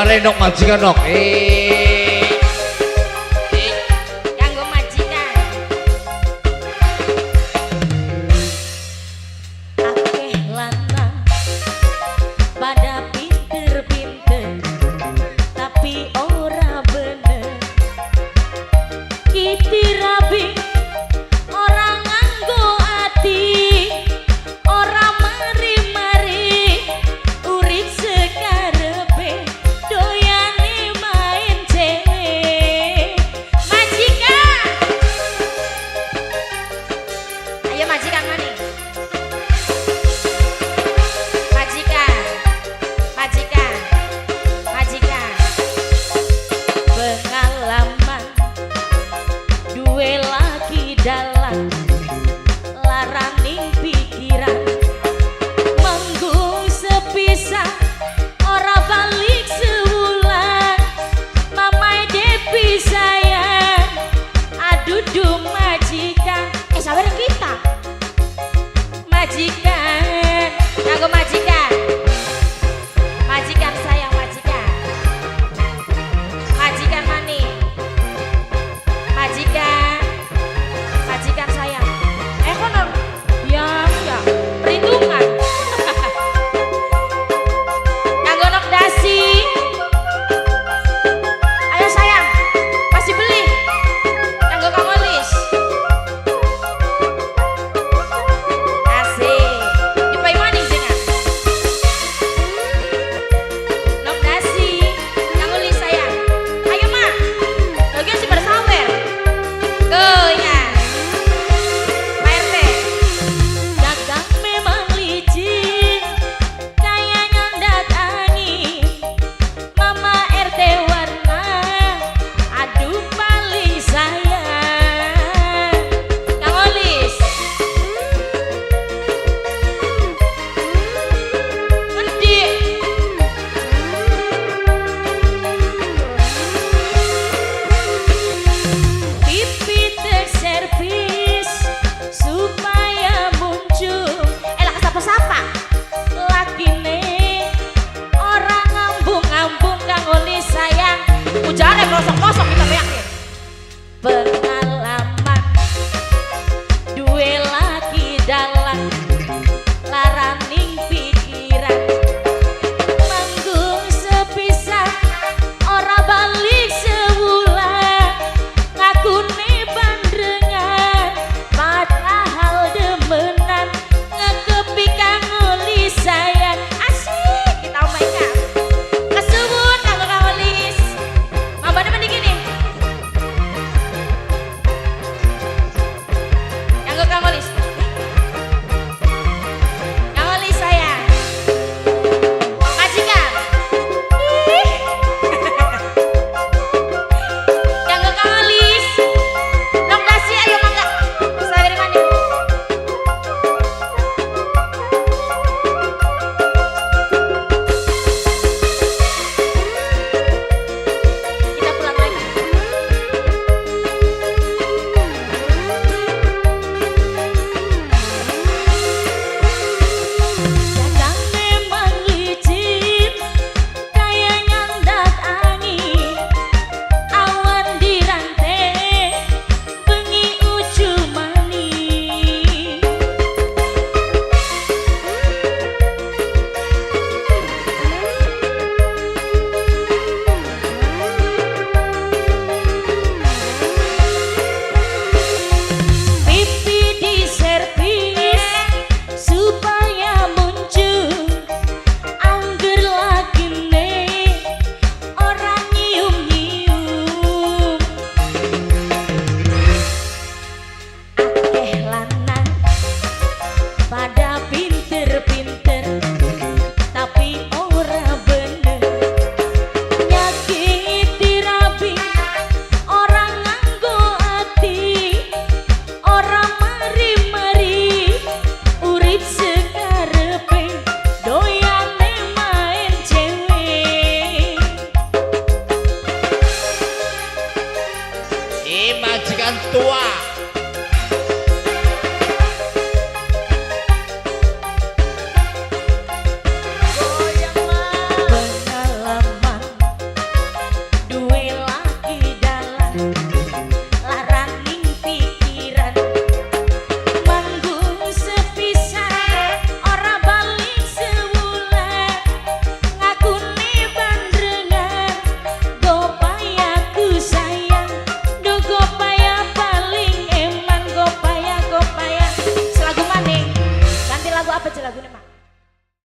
Gitare nok majikan nok. Kanggo majikan. Akeh lanang pada pinter-pinter tapi ora bener. Kiti rabi ora nganggo ati, ora mari-mari urip sekarepe, doyane main cewek. Majikan, ayo majikan mani. Majikan, majikan, majikan. Pengalaman duwe lagi dalan, laraning pikiran, menggung sepisah, ora balik sewulan. Mamai Depi sayang, aduh duh majikan. Sabar kita. Majikan, nganggo majikan. Majikan sayang, majikan. Majikan mani. Majikan, majikan sayang. Kono, ya, perhitungan. Nganggo nok dasi. Ayo sayang, pasti beli. Nganggo Kang Olis. Asik. Dipai maning jenengan. Nok dasi, Kang Olis sayang. Ayo mak. Lagi si bersawer. Goyang. Pak RT. Dagang memang licin, kayaknya datangi. Mama RT warna, aduh paling sayang. Kang Olis. Ngendi. Pipi terservis supaya muncul. Lah sapa-sapa lakine orang ngambung-ngambung. Kang Olis sayang, ujare kosong-kosong kita yakin. Pengalaman duwe lagi dalan, laraning pikiran, manggung sepisah, ora balik sewulan. Ngakune bandrengan, padahal demenan. Ngekepi Kang Olis sayang, asik kita omaikan. Kesuwun kanggo Kang Olis. Mambane mending gini. Kanggo Kang Olis. Kang Olis sayang. Majikan. Ih. Kanggo Kang Olis. Nok dasi ayo mangga. Sawer mani. Kita pulang lagi. Dagang memang licin, kayaknya ndak angin. Awan dirantai, bengi uju maning. Pipi diservis supaya muncul, angger lagine orang nyium-nyium. Akeh lanang pada pinter-pinter tapi ora bener. Nyakiti rabi orang nganggo ati, ora mari-mari urip sekarepe, doyane main cewek. Majikan tua.